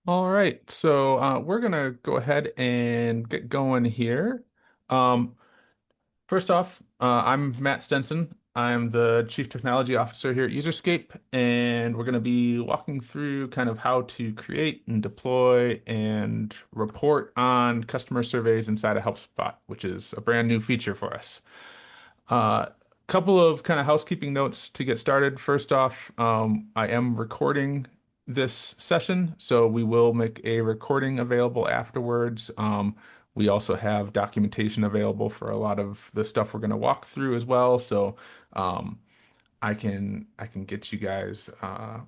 All right, so we're gonna go ahead and get going here. Um, First off, I'm Matt Stenson. I'm the Chief Technology Officer here at Userscape, and we're gonna be walking through kind of how to create and deploy and report on customer surveys inside of HelpSpot, which is a brand new feature for us. Couple of kind of housekeeping notes to get started. First off, I am recording this session, so we will make a recording available afterwards. We also have documentation available for a lot of the stuff we're going to walk through as well. So um, I can get you guys uh,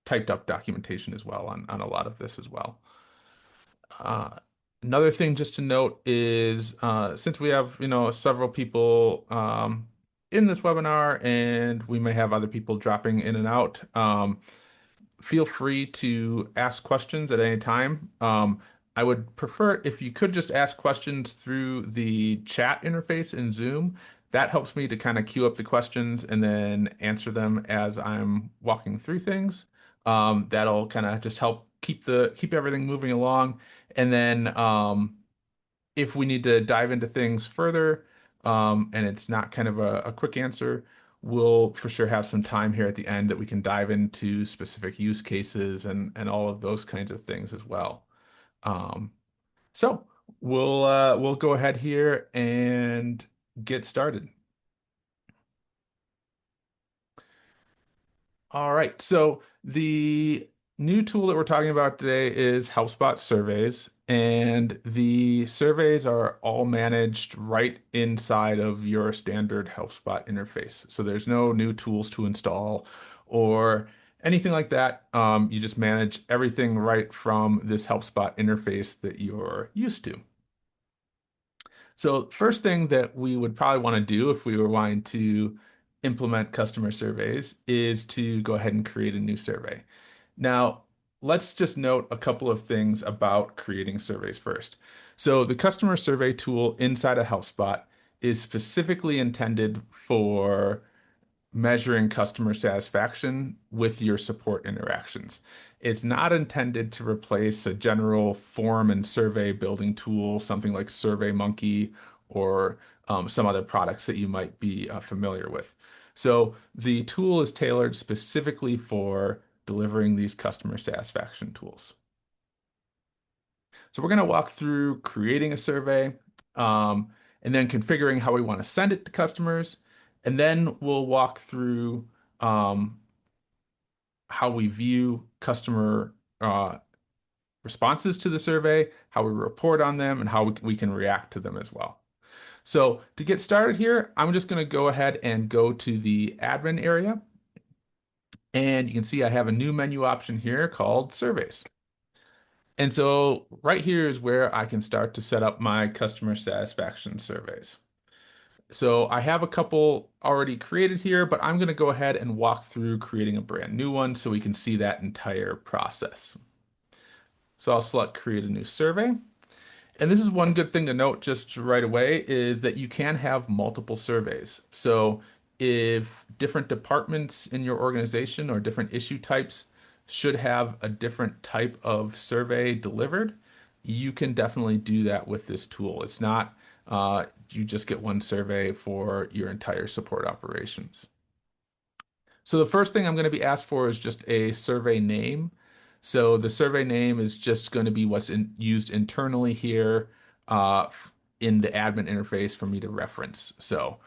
typed up documentation as well on a lot of this as well. Uh, Another thing just to note is since we have, several people in this webinar and we may have other people dropping in and out, feel free to ask questions at any time. I would prefer if you could just ask questions through the chat interface in Zoom. That helps me to kind of queue up the questions and then answer them as I'm walking through things. That'll kind of just help keep everything moving along. And then if we need to dive into things further, and it's not kind of a quick answer, we'll for sure have some time here at the end that we can dive into specific use cases and all of those kinds of things as well. Um, so we'll go ahead here and get started. All right. So the new tool that we're talking about today is HelpSpot surveys, and the surveys are all managed right inside of your standard HelpSpot interface. So there's no new tools to install or anything like that. You just manage everything right from this HelpSpot interface that you're used to. So first thing that we would probably want to do if we were wanting to implement customer surveys is to go ahead and create a new survey. Now, let's just note a couple of things about creating surveys first. So the customer survey tool inside of HelpSpot is specifically intended for measuring customer satisfaction with your support interactions. It's not intended to replace a general form and survey building tool, something like SurveyMonkey or some other products that you might be familiar with. So the tool is tailored specifically for delivering these customer satisfaction tools. So we're going to walk through creating a survey, and then configuring how we want to send it to customers. And then we'll walk through um, how we view customer responses to the survey, how we report on them, and how we can react to them as well. So to get started here, I'm just going to go ahead and go to the admin area. And you can see I have a new menu option here called surveys. And so right here is where I can start to set up my customer satisfaction surveys. So I have a couple already created here, but I'm going to go ahead and walk through creating a brand new one so we can see that entire process. So I'll select create a new survey. And this is one good thing to note just right away is that you can have multiple surveys. So if different departments in your organization or different issue types should have a different type of survey delivered, you can definitely do that with this tool. It's not you just get one survey for your entire support operations. So the first thing I'm going to be asked for is just a survey name. So the survey name is just going to be used internally here in the admin interface for me to reference. So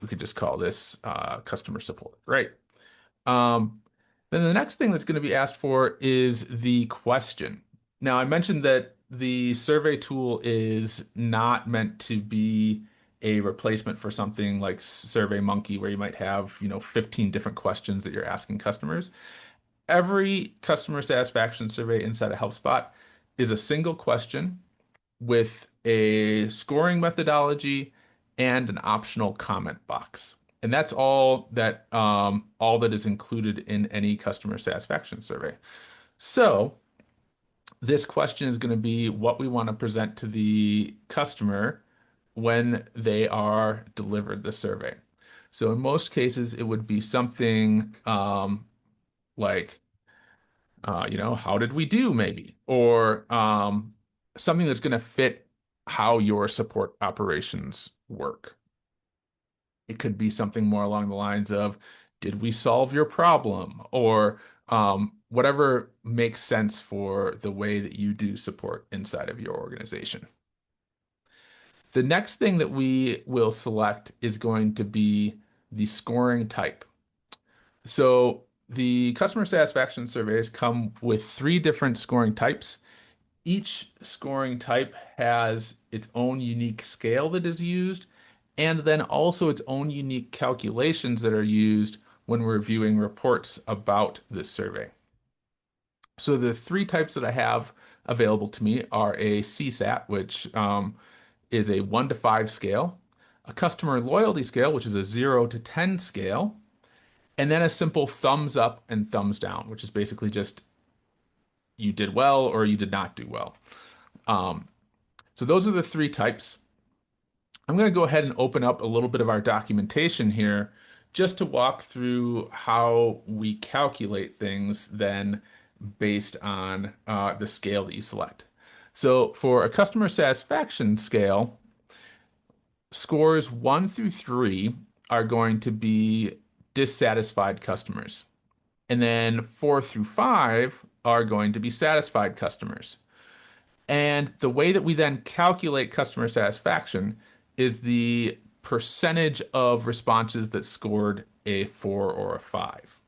we could just call this customer support, right? Um, then the next thing that's going to be asked for is the question. Now, I mentioned that the survey tool is not meant to be a replacement for something like SurveyMonkey, where you might have, 15 different questions that you're asking customers. Every customer satisfaction survey inside of HelpSpot is a single question with a scoring methodology and an optional comment box. And that's all that is included in any customer satisfaction survey. So this question is going to be what we want to present to the customer when they are delivered the survey. So in most cases, it would be something like How did we do maybe? Or something that's going to fit how your support operations work. It could be something more along the lines of, did we solve your problem? Or whatever makes sense for the way that you do support inside of your organization. The next thing that we will select is going to be the scoring type. So the customer satisfaction surveys come with three different scoring types. Each scoring type has its own unique scale that is used, and then also its own unique calculations that are used when we're viewing reports about this survey. So the three types that I have available to me are a CSAT, which is a 1 to 5 scale, a customer loyalty scale, which is a 0 to 10 scale, and then a simple thumbs up and thumbs down, which is basically just you did well or you did not do well. Um, so those are the three types. I'm going to go ahead and open up a little bit of our documentation here just to walk through how we calculate things then based on the scale that you select. So for a customer satisfaction scale, scores 1 through 3 are going to be dissatisfied customers. And then 4 through 5 are going to be satisfied customers. And the way that we then calculate customer satisfaction is the percentage of responses that scored a 4 or a 5.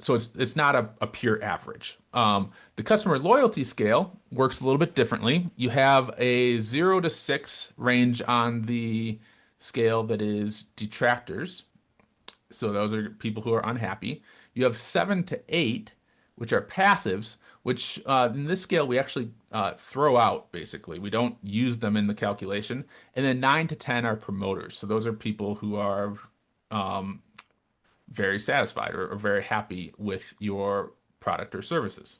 So it's not a pure average. The customer loyalty scale works a little bit differently. You have a 0 to 6 range on the scale that is detractors. So those are people who are unhappy. You have 7 to 8, which are passives, which in this scale we actually throw out basically. We don't use them in the calculation. And then 9 to 10 are promoters. So those are people who are um, very satisfied or very happy with your product or services.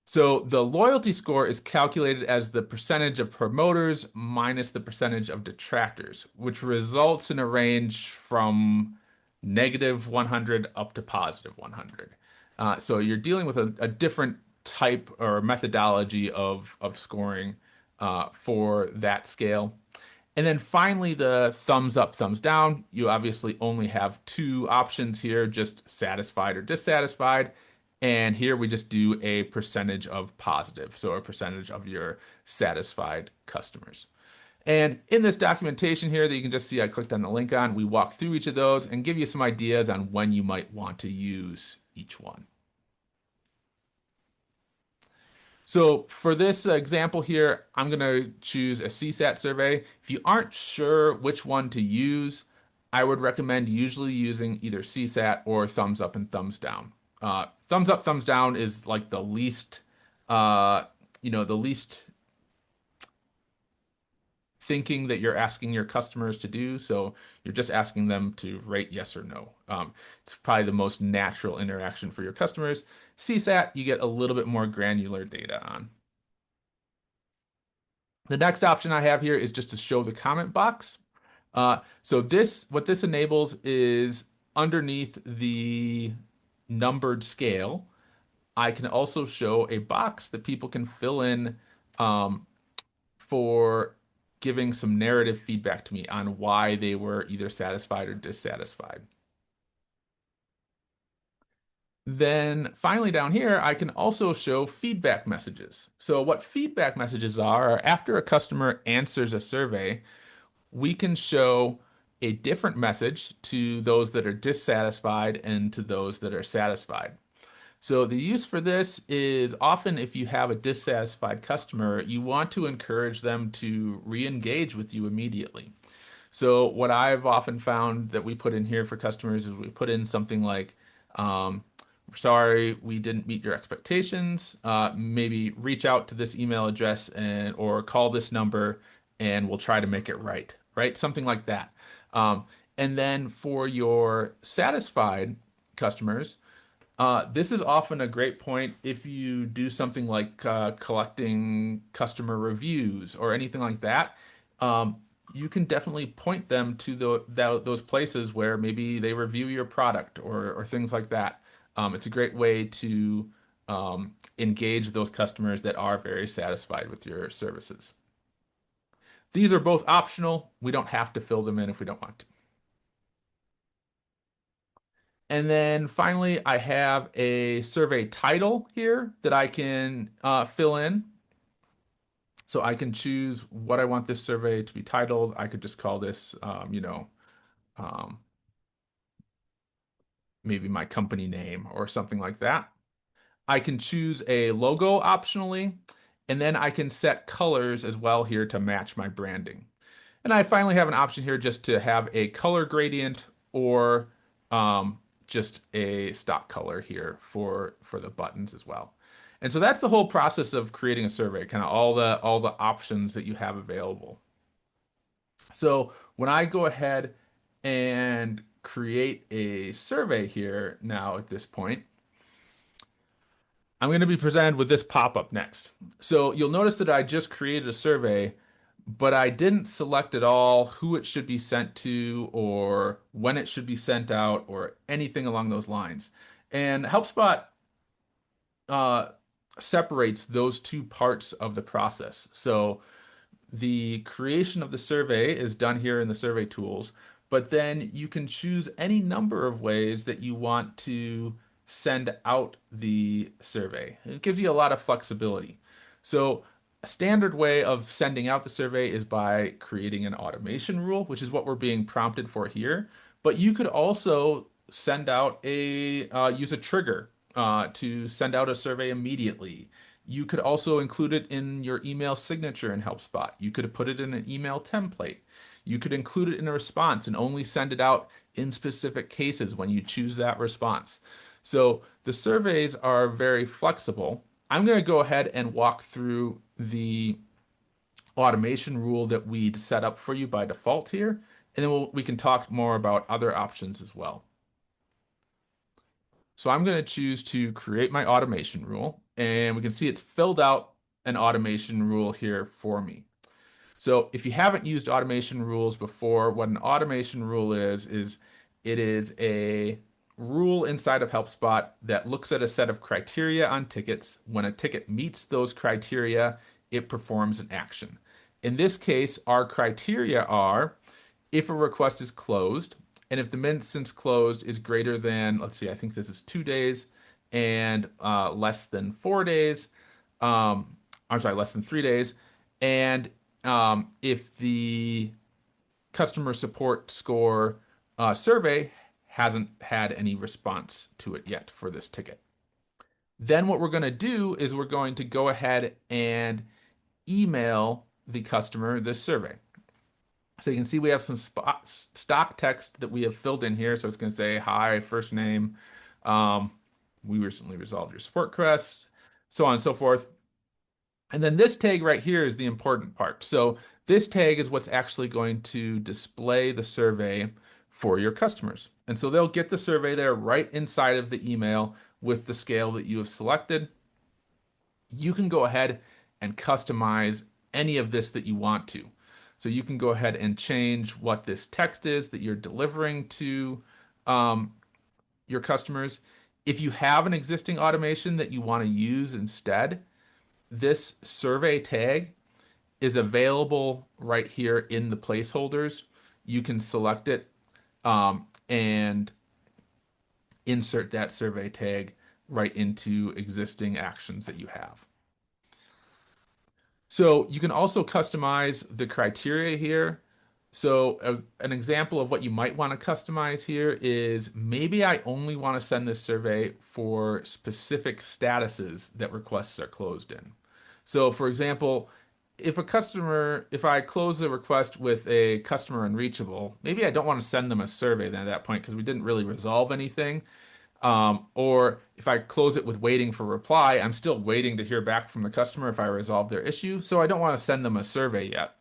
So the loyalty score is calculated as the percentage of promoters minus the percentage of detractors, which results in a range from negative 100 up to positive 100. So you're dealing with a different type or methodology of scoring for that scale. And then finally, the thumbs up, thumbs down. You obviously only have two options here, just satisfied or dissatisfied. And here we just do a percentage of positive, so a percentage of your satisfied customers. And in this documentation here that you can just see I clicked on the link on, we walk through each of those and give you some ideas on when you might want to use each one. So for this example here, I'm going to choose a CSAT survey. If you aren't sure which one to use, I would recommend usually using either CSAT or thumbs up and thumbs down. Thumbs up, thumbs down is like the least, the least thinking that you're asking your customers to do. So you're just asking them to rate yes or no. It's probably the most natural interaction for your customers. CSAT, you get a little bit more granular data on. The next option I have here is just to show the comment box. What this enables is underneath the numbered scale, I can also show a box that people can fill in for giving some narrative feedback to me on why they were either satisfied or dissatisfied. Then finally down here, I can also show feedback messages. So what feedback messages are after a customer answers a survey, we can show a different message to those that are dissatisfied and to those that are satisfied. So the use for this is often if you have a dissatisfied customer, you want to encourage them to re-engage with you immediately. So what I've often found that we put in here for customers is we put in something like, sorry, we didn't meet your expectations. Maybe reach out to this email address or call this number and we'll try to make it right, right? Something like that. And then for your satisfied customers, this is often a great point if you do something like collecting customer reviews or anything like that. you can definitely point them to those places where maybe they review your product or things like that. It's a great way to engage those customers that are very satisfied with your services. These are both optional. We don't have to fill them in if we don't want to. And then finally, I have a survey title here that I can fill in. So I can choose what I want this survey to be titled. I could just call this, um, maybe my company name or something like that. I can choose a logo optionally, and then I can set colors as well here to match my branding. And I finally have an option here just to have a color gradient or just a stock color here for the buttons as well. And so that's the whole process of creating a survey, kind of all the options that you have available. So when I go ahead and create a survey here now at this point, I'm going to be presented with this pop-up next. So you'll notice that I just created a survey, but I didn't select at all who it should be sent to or when it should be sent out or anything along those lines. And HelpSpot uh, separates those two parts of the process. So the creation of the survey is done here in the survey tools, but then you can choose any number of ways that you want to send out the survey. It gives you a lot of flexibility. So a standard way of sending out the survey is by creating an automation rule, which is what we're being prompted for here. But you could also send out use a trigger to send out a survey immediately. You could also include it in your email signature in HelpSpot. You could put it in an email template. You could include it in a response and only send it out in specific cases when you choose that response. So the surveys are very flexible. I'm going to go ahead and walk through the automation rule that we'd set up for you by default here, and then we can talk more about other options as well. So I'm going to choose to create my automation rule, and we can see it's filled out an automation rule here for me. So if you haven't used automation rules before, what an automation rule is it is a rule inside of HelpSpot that looks at a set of criteria on tickets. When a ticket meets those criteria, it performs an action. In this case, our criteria are if a request is closed, and if the minutes since closed is greater than, let's see, I think this is 2 days, and less than 4 days, I'm sorry, less than 3 days, and if the customer support score survey hasn't had any response to it yet for this ticket. Then what we're going to do is we're going to go ahead and email the customer this survey. So you can see we have some stock text that we have filled in here. So it's going to say, hi, first name. Um, we recently resolved your support request, so on and so forth. And then this tag right here is the important part. So this tag is what's actually going to display the survey for your customers. And so they'll get the survey there right inside of the email with the scale that you have selected. You can go ahead and customize any of this that you want to. So you can go ahead and change what this text is that you're delivering to your customers. If you have an existing automation that you want to use instead, this survey tag is available right here in the placeholders. You can select it and insert that survey tag right into existing actions that you have. So you can also customize the criteria here. So an example of what you might want to customize here is maybe I only want to send this survey for specific statuses that requests are closed in. So for example, if I close a request with a customer unreachable, maybe I don't want to send them a survey then at that point because we didn't really resolve anything. Or if I close it with waiting for reply, I'm still waiting to hear back from the customer if I resolve their issue. So I don't want to send them a survey yet.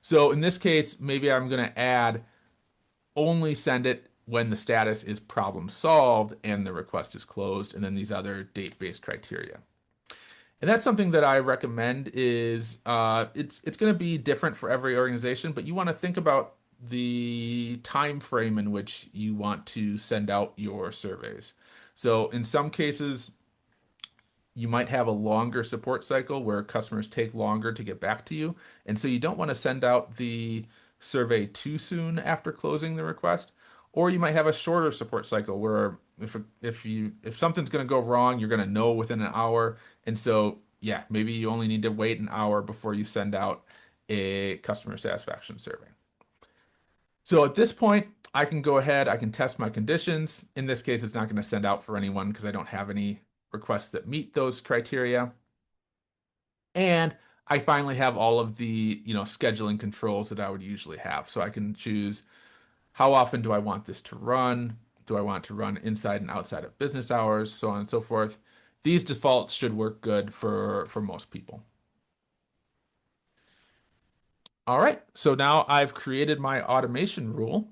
So in this case, maybe I'm going to add only send it when the status is problem solved and the request is closed, and then these other date-based criteria. And that's something that I recommend is it's going to be different for every organization, but you want to think about the time frame in which you want to send out your surveys. So in some cases, you might have a longer support cycle where customers take longer to get back to you. And so you don't want to send out the survey too soon after closing the request. Or you might have a shorter support cycle where if something's going to go wrong, you're going to know within an hour. And so yeah, maybe you only need to wait an hour before you send out a customer satisfaction survey. So at this point, I can go ahead, I can test my conditions. In this case, it's not going to send out for anyone because I don't have any requests that meet those criteria. And I finally have all of the, scheduling controls that I would usually have. So I can choose how often do I want this to run? Do I want to run inside and outside of business hours? So on and so forth. These defaults should work good for most people. All right, so now I've created my automation rule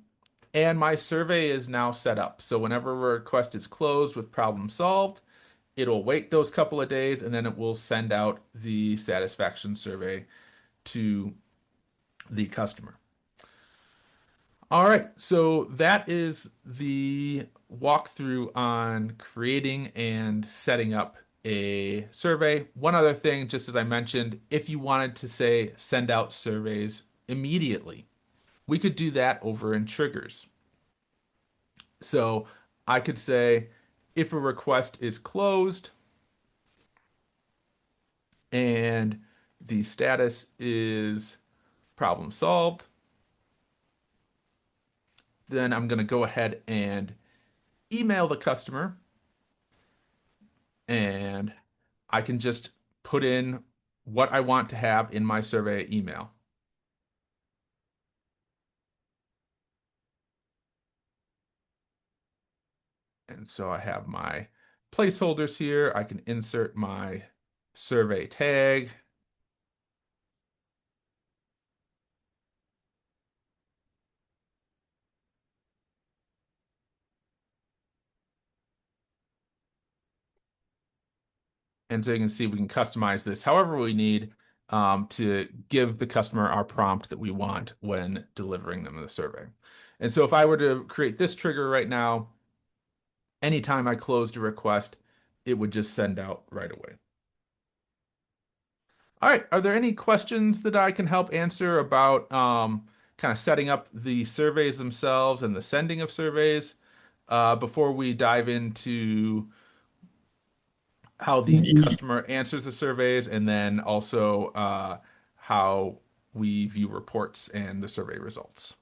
and my survey is now set up. So whenever a request is closed with problem solved, it'll wait those couple of days and then it will send out the satisfaction survey to the customer. All right, so that is the walkthrough on creating and setting up a survey. One other thing, just as I mentioned, if you wanted to say send out surveys immediately, we could do that over in triggers. So I could say if a request is closed and the status is problem solved, then I'm going to go ahead and email the customer and I can just put in what I want to have in my survey email. And so I have my placeholders here. I can insert my survey tag. And so you can see we can customize this however we need to give the customer our prompt that we want when delivering them the survey. And so if I were to create this trigger right now, anytime I closed a request, it would just send out right away. All right, are there any questions that I can help answer about kind of setting up the surveys themselves and the sending of surveys before we dive into how the customer answers the surveys and then also how we view reports and the survey results?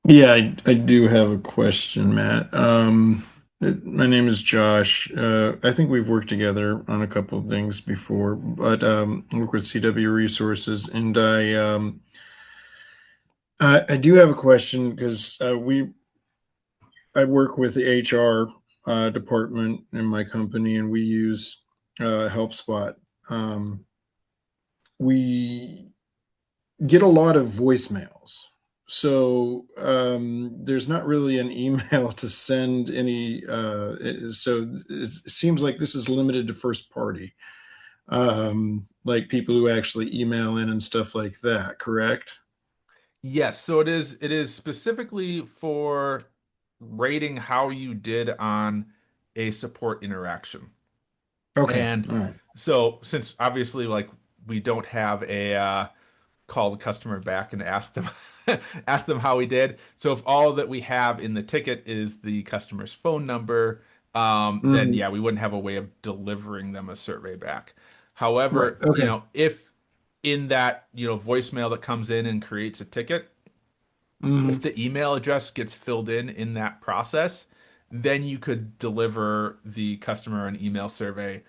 Yeah, I do have a question, Matt. My name is Josh. I think we've worked together on a couple of things before, but I work with CW Resources, and I do have a question because I work with the HR department in my company, and we use HelpSpot. Um, we get a lot of voicemails. So there's not really an email to send any. So it seems like this is limited to first party, like people who actually email in and stuff like that. Correct? Yes, so it is specifically for rating how you did on a support interaction. Okay. And All right. so since obviously like we don't have a call the customer back and ask them ask them how we did. So if all that we have in the ticket is the customer's phone number, then Mhm. yeah, we wouldn't have a way of delivering them a survey back. Right. However, Okay. if in that, voicemail that comes in and creates a ticket, if Hmm. the email address gets filled in that process, then you could deliver the customer an email survey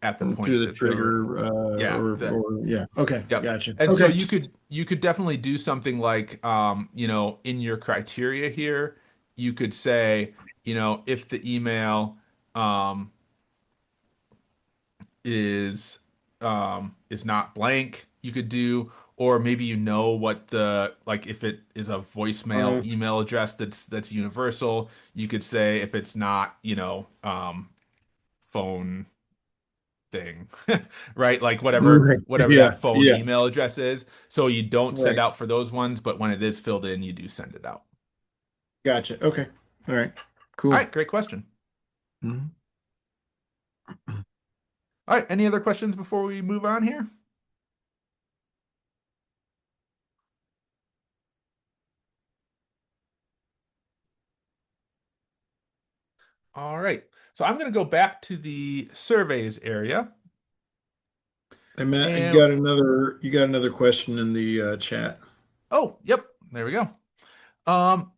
at the Through point the that they're, trigger, yeah, or yeah. Okay. yep. Gotcha. And so Okay. you could definitely do something like in your criteria here, you could say, if the email um is is not blank, you could do, or maybe what the like if it is a voicemail Uh, email address that's universal, you could say if it's not, phone thing, right? Like whatever Right. whatever that Yeah. phone Yeah. email address is. So you don't send Right. out for those ones, but when it is filled in, you do send it out. Gotcha. Okay. All right. All Cool. right, great question. Mhm. All right, any other questions before we move on here? All right. So I'm going to go back to the surveys area. Hey, Matt, And you got another question in the chat. oh, yep, there we go. Um,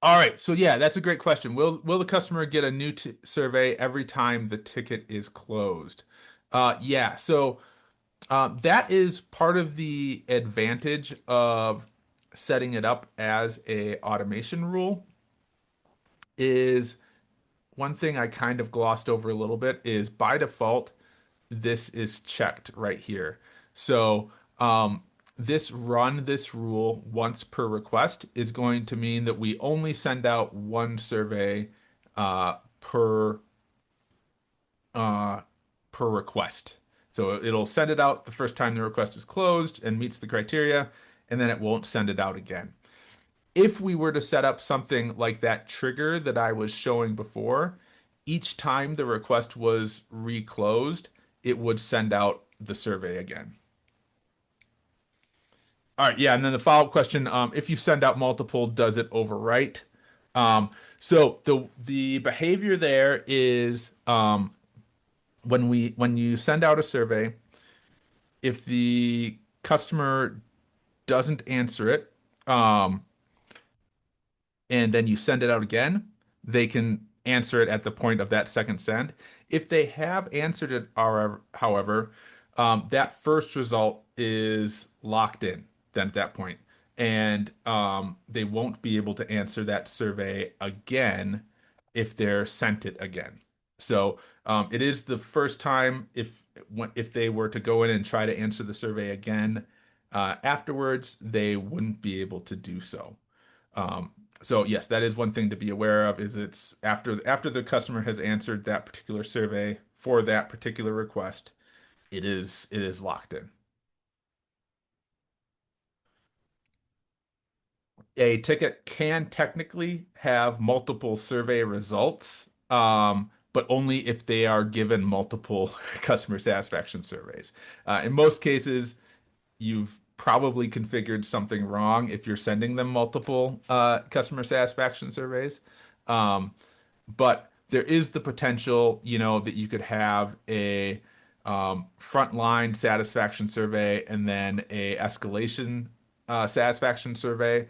all right. So yeah, that's a great question. Will the customer get a new t survey every time the ticket is closed? Yeah. So that is part of the advantage of setting it up as a automation rule. Is one thing I kind of glossed over a little bit is by default, this is checked right here. So this rule once per request is going to mean that we only send out one survey per uh, per request. So it'll send it out the first time the request is closed and meets the criteria, and then it won't send it out again. If we were to set up something like that trigger that I was showing before, each time the request was reclosed, it would send out the survey again. All right, yeah, and then the follow-up question, if you send out multiple, does it overwrite? So the behavior there is when you send out a survey, if the customer doesn't answer it, um, and then you send it out again, they can answer it at the point of that second send. If they have answered it, however, that first result is locked in then at that point, and they won't be able to answer that survey again if they're sent it again. So it is the first time if they were to go in and try to answer the survey again afterwards, they wouldn't be able to do so. Um, so yes, that is one thing to be aware of is it's after the customer has answered that particular survey for that particular request, it is locked in. A ticket can technically have multiple survey results, but only if they are given multiple customer satisfaction surveys. In most cases, you've probably configured something wrong if you're sending them multiple customer satisfaction surveys. Um, but there is the potential, that you could have a frontline satisfaction survey and then a escalation satisfaction survey,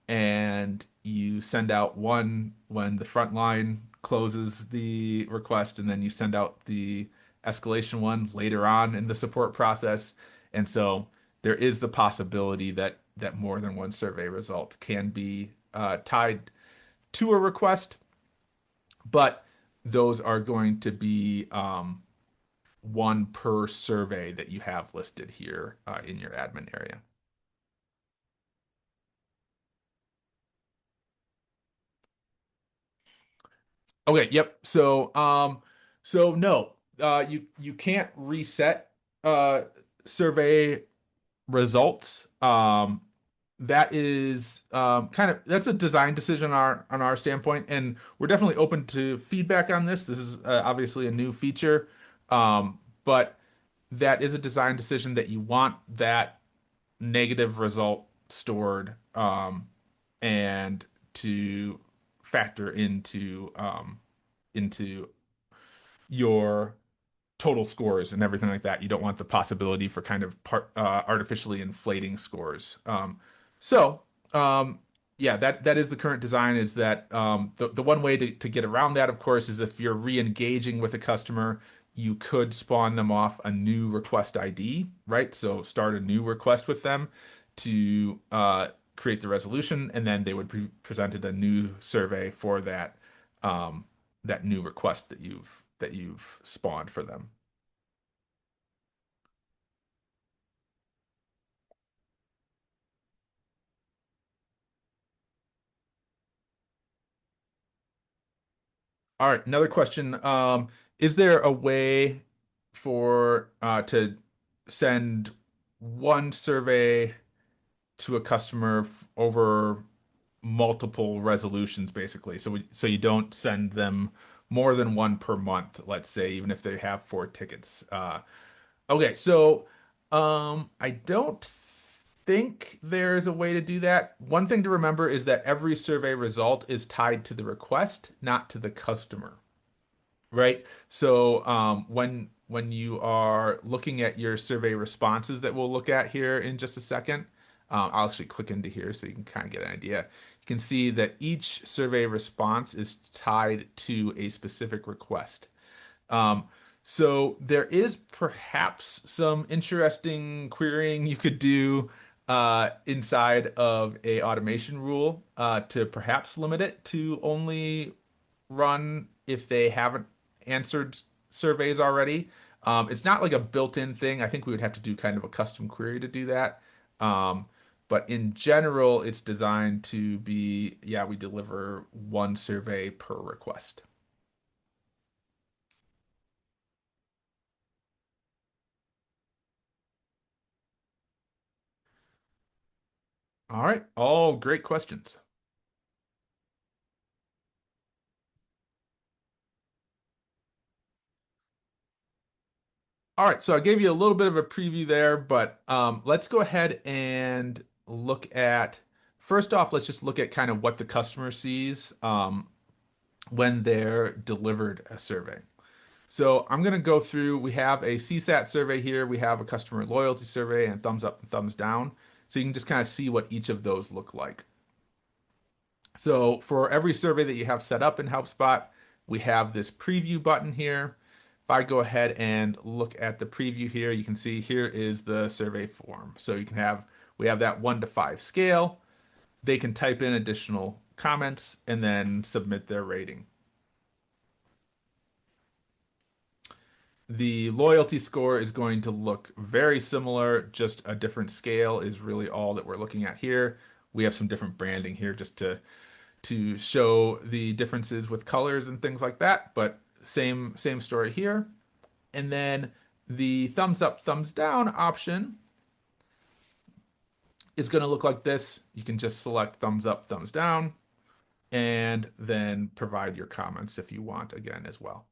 and you send out one when the frontline closes the request, and then you send out the escalation one later on in the support process. And so there is the possibility that more than one survey result can be tied to a request, but those are going to be one per survey that you have listed here in your admin area. Okay, yep. So no, you can't reset uh survey results. That is kind of that's a design decision on our standpoint, and we're definitely open to feedback on this. This is obviously a new feature, but that is a design decision that you want that negative result stored and to factor into your total scores and everything like that. You don't want the possibility for kind of artificially inflating scores. So, um, yeah, that is the current design. Is that the one way to get around that, of course, is if you're re-engaging with a customer, you could spawn them off a new request ID, right? So start a new request with them to create the resolution, and then they would be presented a new survey for um, that new request that you've spawned for them. All right, another question. Is there a way for to send one survey to a customer over multiple resolutions, basically? So you don't send them more than one per month, let's say, even if they have four tickets. Okay, so I don't think there's a way to do that. One thing to remember is that every survey result is tied to the request, not to the customer. Right. So when you are looking at your survey responses that we'll look at here in just a second, I'll actually click into here so you can kind of get an idea. You can see that each survey response is tied to a specific request. Um, so there is perhaps some interesting querying you could do inside of a automation rule to perhaps limit it to only run if they haven't answered surveys already. It's not like a built-in thing. I think we would have to do kind of a custom query to do that. Um, but in general, it's designed to be, yeah, we deliver one survey per request. All right, all great questions. All right, so I gave you a little bit of a preview there, but let's go ahead and look at, first off, let's just look at kind of what the customer sees when they're delivered a survey. So I'm going to go through, we have a CSAT survey here, we have a customer loyalty survey, and thumbs up and thumbs down. So you can just kind of see what each of those look like. So for every survey that you have set up in HelpSpot, we have this preview button here. If I go ahead and look at the preview here, you can see here is the survey form. So you can have, we have that 1 to 5 scale. They can type in additional comments and then submit their rating. The loyalty score is going to look very similar, just a different scale is really all that we're looking at here. We have some different branding here just to show the differences with colors and things like that, but same story here. And then the thumbs up, thumbs down option is going to look like this. You can just select thumbs up, thumbs down, and then provide your comments if you want again as well.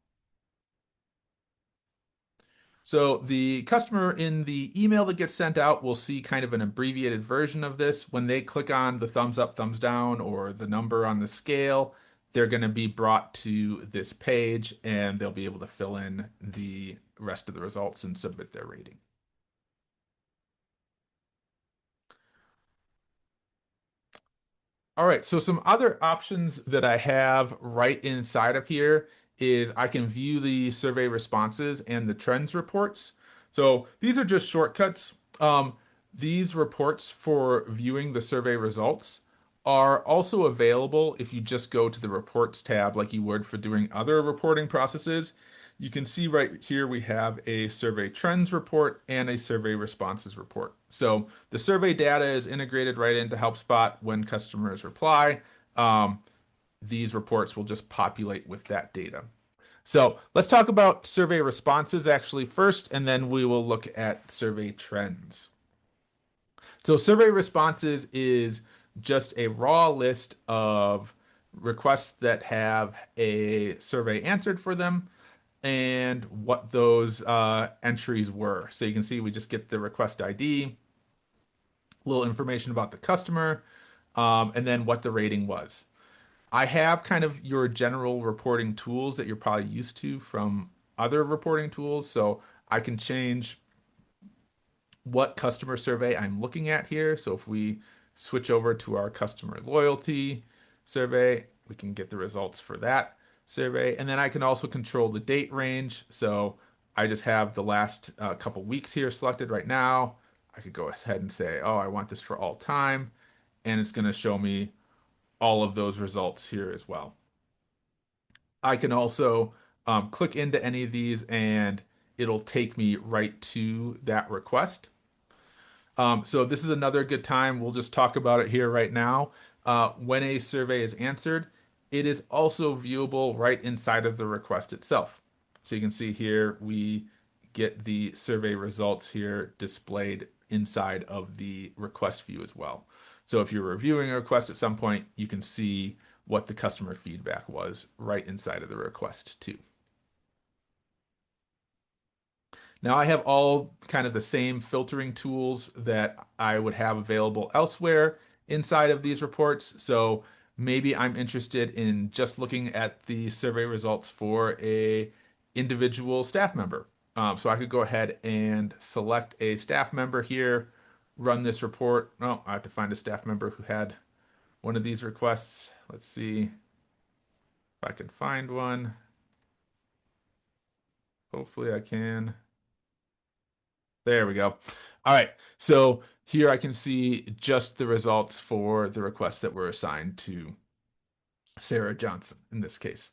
So the customer in the email that gets sent out will see kind of an abbreviated version of this. When they click on the thumbs up, thumbs down, or the number on the scale, they're going to be brought to this page and they'll be able to fill in the rest of the results and submit their rating. All right, so some other options that I have right inside of here is I can view the survey responses and the trends reports. So these are just shortcuts. These reports for viewing the survey results are also available if you just go to the reports tab like you would for doing other reporting processes. You can see right here we have a survey trends report and a survey responses report. So the survey data is integrated right into HelpSpot when customers reply. Um, these reports will just populate with that data. So let's talk about survey responses actually first, and then we will look at survey trends. So survey responses is just a raw list of requests that have a survey answered for them and what those entries were. So you can see we just get the request ID, a little information about the customer, and then what the rating was. I have kind of your general reporting tools that you're probably used to from other reporting tools. So I can change what customer survey I'm looking at here. So if we switch over to our customer loyalty survey, we can get the results for that survey. And then I can also control the date range. So I just have the last couple weeks here selected right now. I could go ahead and say, oh, I want this for all time. And it's going to show me all of those results here as well. I can also click into any of these and it'll take me right to that request. So this is another good time. We'll just talk about it here right now. When a survey is answered, it is also viewable right inside of the request itself. So you can see here we get the survey results here displayed inside of the request view as well. So if you're reviewing a request at some point, you can see what the customer feedback was right inside of the request too. Now I have all kind of the same filtering tools that I would have available elsewhere inside of these reports. So maybe I'm interested in just looking at the survey results for a individual staff member. So I could go ahead and select a staff member here, run this report. Oh, I have to find a staff member who had one of these requests. Let's see if I can find one. Hopefully I can. There we go. All right. So here I can see just the results for the requests that were assigned to Sarah Johnson in this case.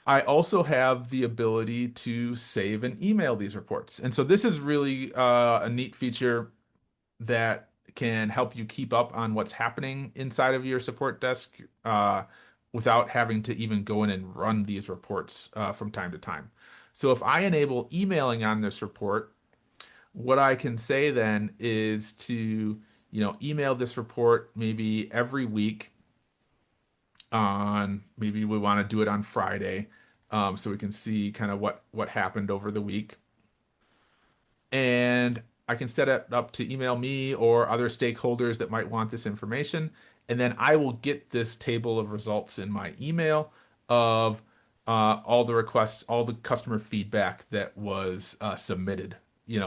I also have the ability to save and email these reports. And so this is really a neat feature that can help you keep up on what's happening inside of your support desk without having to even go in and run these reports from time to time. So if I enable emailing on this report, what I can say then is to, email this report maybe every week on maybe we want to do it on Friday, so we can see kind of what happened over the week. And I can set it up to email me or other stakeholders that might want this information. And then I will get this table of results in my email of all the requests, all the customer feedback that was submitted,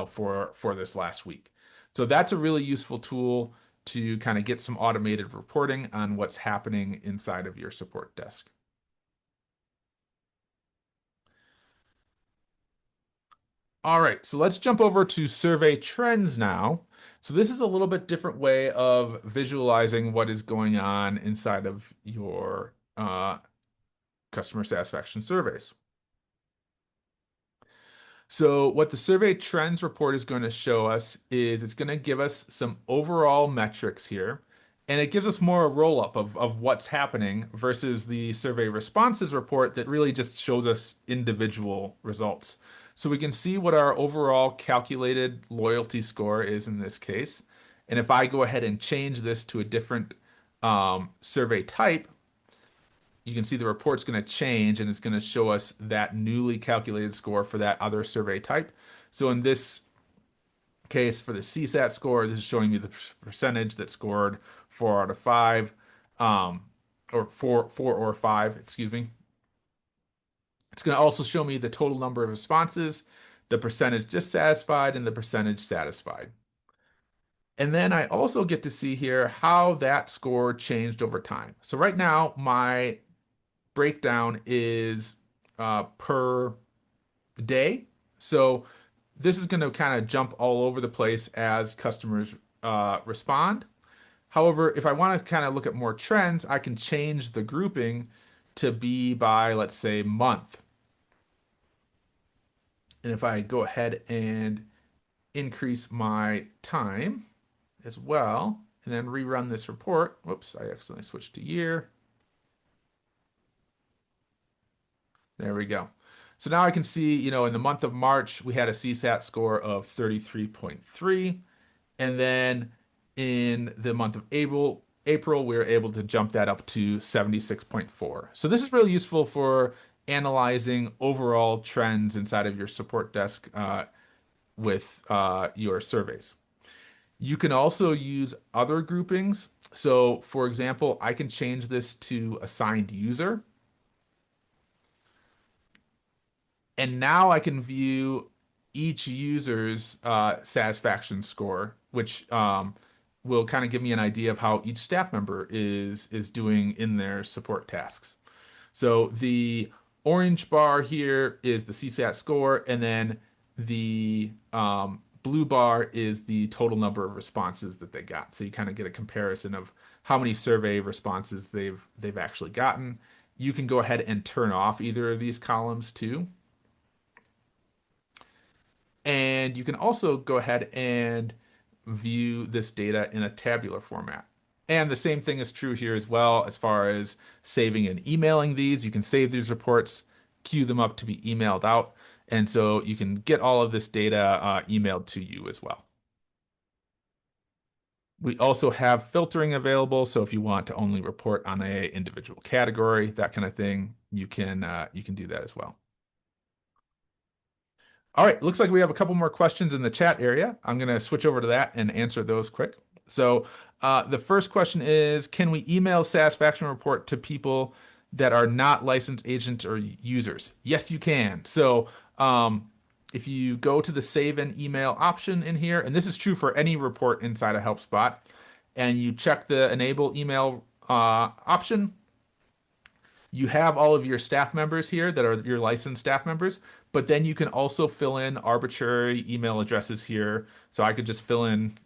for this last week. So that's a really useful tool to kind of get some automated reporting on what's happening inside of your support desk. All right, so let's jump over to survey trends now. So this is a little bit different way of visualizing what is going on inside of your customer satisfaction surveys. So what the survey trends report is going to show us is it's going to give us some overall metrics here, and it gives us more a roll-up of what's happening versus the survey responses report that really just shows us individual results. So we can see what our overall calculated loyalty score is in this case. And if I go ahead and change this to a different survey type, you can see the report's going to change and it's going to show us that newly calculated score for that other survey type. So in this case, for the CSAT score, this is showing me the percentage that scored 4 out of 5, or four or five, excuse me. It's going to also show me the total number of responses, the percentage dissatisfied, and the percentage satisfied. And then I also get to see here how that score changed over time. So right now, my breakdown is per day. So this is going to kind of jump all over the place as customers respond. However, if I want to kind of look at more trends, I can change the grouping to be by, let's say, month. And if I go ahead and increase my time as well, and then rerun this report, whoops, I accidentally switched to year. There we go. So now I can see, in the month of March, we had a CSAT score of 33.3. And then in the month of April, we were able to jump that up to 76.4. So this is really useful for analyzing overall trends inside of your support desk with your surveys. You can also use other groupings. So for example, I can change this to assigned user. And now I can view each user's satisfaction score, which will kind of give me an idea of how each staff member is doing in their support tasks. So the orange bar here is the CSAT score, and then the blue bar is the total number of responses that they got. So you kind of get a comparison of how many survey responses they've actually gotten. You can go ahead and turn off either of these columns too. And you can also go ahead and view this data in a tabular format. And the same thing is true here as well as far as saving and emailing these. You can save these reports, queue them up to be emailed out. And so you can get all of this data emailed to you as well. We also have filtering available, so if you want to only report on a individual category, that kind of thing, you can do that as well. All right, looks like we have a couple more questions in the chat area. I'm going to switch over to that and answer those quick. So, the first question is, can we email satisfaction report to people that are not licensed agents or users? Yes, you can. So, if you go to the save and email option in here, and this is true for any report inside of HelpSpot, and you check the enable email option, you have all of your staff members here that are your licensed staff members, but then you can also fill in arbitrary email addresses here. So I could just fill in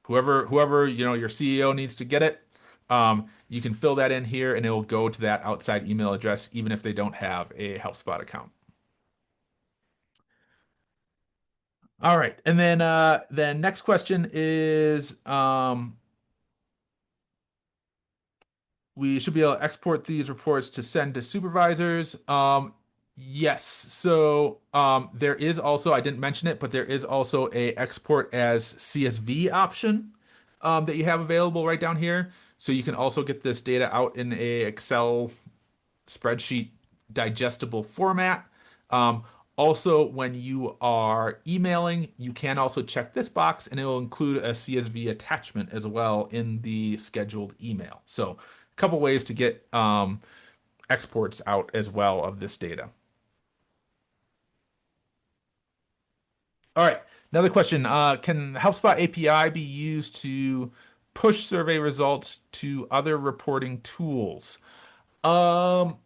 whoever your CEO needs to get it. You can fill that in here, and it will go to that outside email address, even if they don't have a HelpSpot account. All right, and then next question is we should be able to export these reports to send to supervisors. Yes. So there is also, I didn't mention it, but there is also a export as CSV option that you have available right down here. So you can also get this data out in a Excel spreadsheet digestible format. Um, Also, when you are emailing, you can also check this box and it will include a CSV attachment as well in the scheduled email. So, a couple ways to get exports out as well of this data. All right, another question. Can HelpSpot API be used to push survey results to other reporting tools? Um,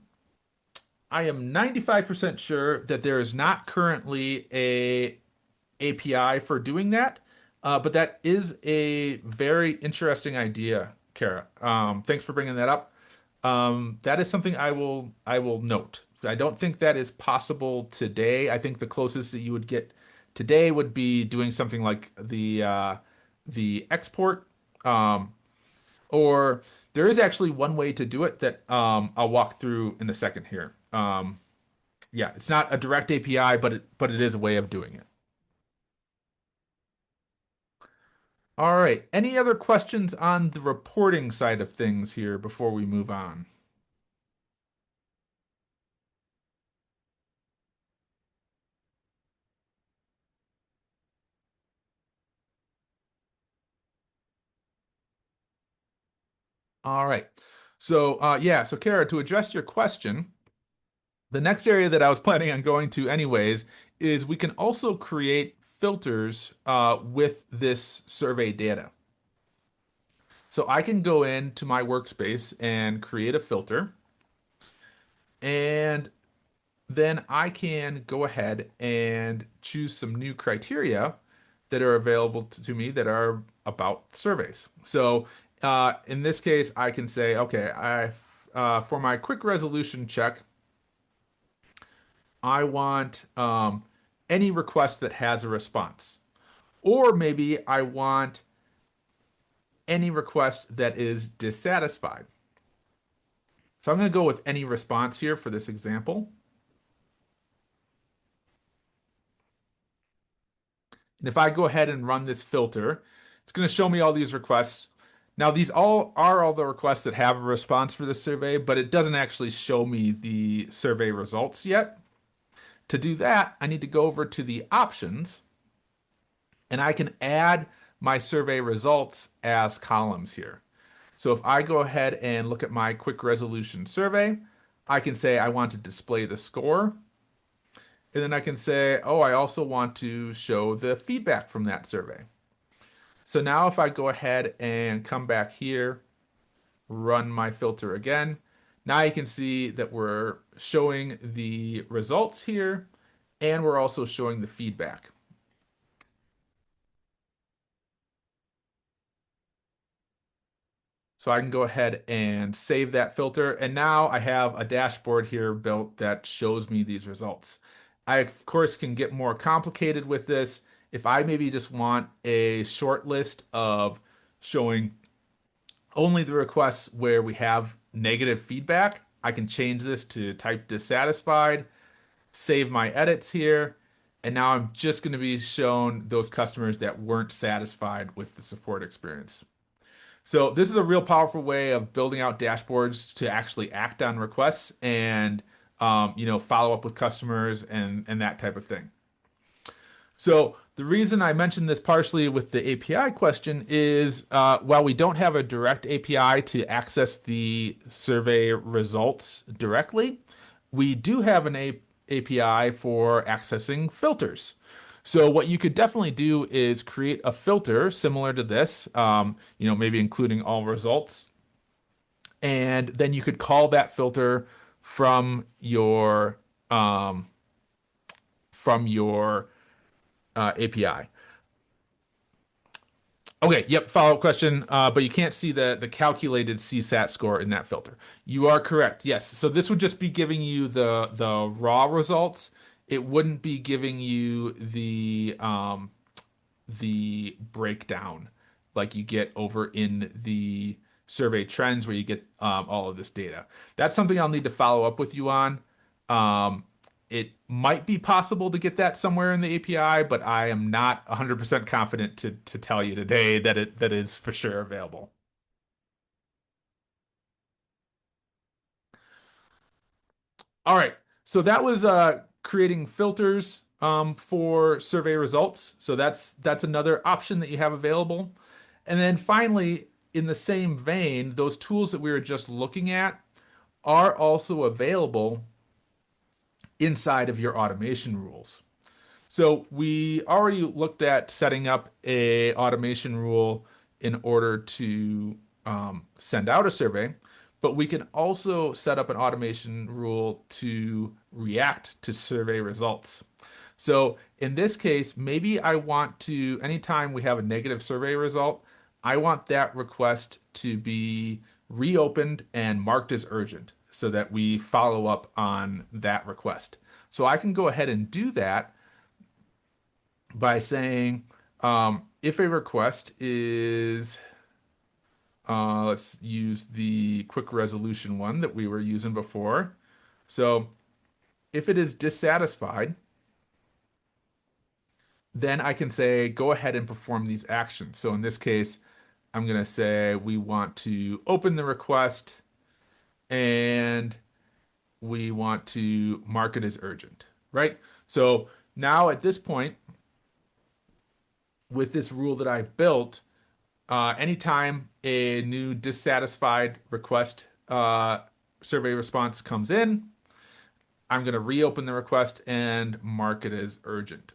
I am 95% sure that there is not currently a API for doing that, but that is a very interesting idea, Kara. Thanks for bringing that up. That is something I will note. I don't think that is possible today. I think the closest that you would get today would be doing something like the export, um, or there is actually one way to do it that I'll walk through in a second here. Yeah, it's not a direct API, but it is a way of doing it. All right. Any other questions on the reporting side of things here before we move on? All right. So, yeah, so Kara, to address your question, the next area that I was planning on going to anyways is we can also create filters with this survey data. So I can go into my workspace and create a filter, and then I can go ahead and choose some new criteria that are available to me that are about surveys. So in this case, I can say, okay, for my quick resolution check, I want any request that has a response. Or maybe I want any request that is dissatisfied. So I'm going to go with any response here for this example. And if I go ahead and run this filter, it's going to show me all these requests. Now, these all the requests that have a response for this survey, but it doesn't actually show me the survey results yet. To do that, I need to go over to the options and I can add my survey results as columns here. So if I go ahead and look at my quick resolution survey, I can say I want to display the score. And then I can say, oh, I also want to show the feedback from that survey. So now if I go ahead and come back here, run my filter again, now you can see that we're showing the results here and we're also showing the feedback. So I can go ahead and save that filter. And now I have a dashboard here built that shows me these results. I, of course, can get more complicated with this. If I maybe just want a short list of showing Only the requests where we have negative feedback, I can change this to type dissatisfied, save my edits here, and now I'm just going to be shown those customers that weren't satisfied with the support experience. So this is a real powerful way of building out dashboards to actually act on requests and follow up with customers and that type of thing. So the reason I mentioned this partially with the API question is while we don't have a direct API to access the survey results directly, we do have an API for accessing filters. So what you could definitely do is create a filter similar to this, maybe including all results, and then you could call that filter from your um, API. Okay, yep, follow-up question. But you can't see the calculated CSAT score in that filter. You are correct. Yes. So this would just be giving you the raw results. It wouldn't be giving you the breakdown like you get over in the survey trends where you get all of this data. That's something I'll need to follow up with you on. Um, it might be possible to get that somewhere in the API, but I am not 100% confident to tell you today that that is for sure available. All right. So that was creating filters for survey results. So that's another option that you have available. And then finally, in the same vein, those tools that we were just looking at are also available inside of your automation rules. So we already looked at setting up a automation rule in order to send out a survey, but we can also set up an automation rule to react to survey results. So in this case, maybe I want to, anytime we have a negative survey result, I want that request to be reopened and marked as urgent so that we follow up on that request. So I can go ahead and do that by saying if a request is, let's use the quick resolution one that we were using before. So if it is dissatisfied, then I can say go ahead and perform these actions. So in this case, I'm going to say we want to open the request and we want to mark it as urgent, right? So now at this point, with this rule that I've built, anytime a new dissatisfied request survey response comes in, I'm going to reopen the request and mark it as urgent.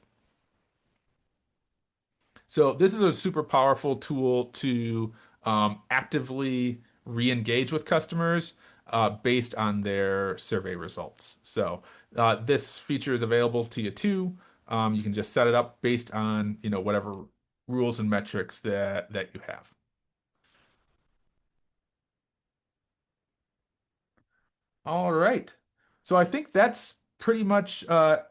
So this is a super powerful tool to actively re-engage with customers based on their survey results. So this feature is available to you too. You can just set it up based on whatever rules and metrics that you have. All right. So I think that's pretty much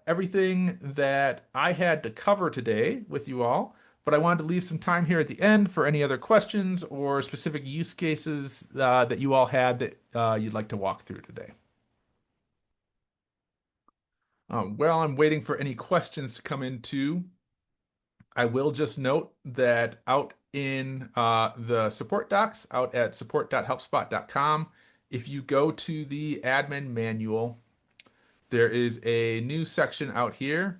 everything that I had to cover today with you all. But I wanted to leave some time here at the end for any other questions or specific use cases that you all had that you'd like to walk through today. While I'm waiting for any questions to come in too, I will just note that out in the support docs, out at support.helpspot.com, if you go to the admin manual, there is a new section out here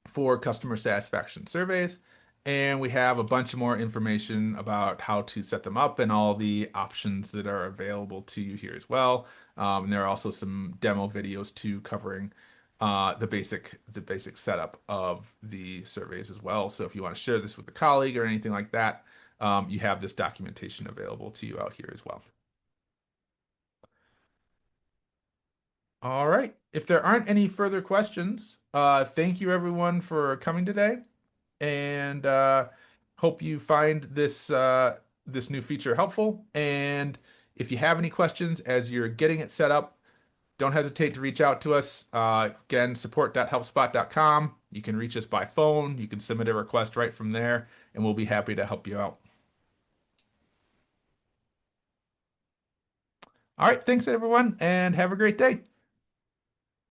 for customer satisfaction surveys. And we have a bunch more information about how to set them up and all the options that are available to you here as well. And there are also some demo videos too covering the basic setup of the surveys as well. So if you want to share this with a colleague or anything like that, you have this documentation available to you out here as well. All right. If there aren't any further questions, thank you everyone for coming today, and hope you find this new feature helpful. And if you have any questions as you're getting it set up, don't hesitate to reach out to us. Again, support.helpspot.com. You can reach us by phone. You can submit a request right from there, and we'll be happy to help you out. All right, thanks everyone, and have a great day.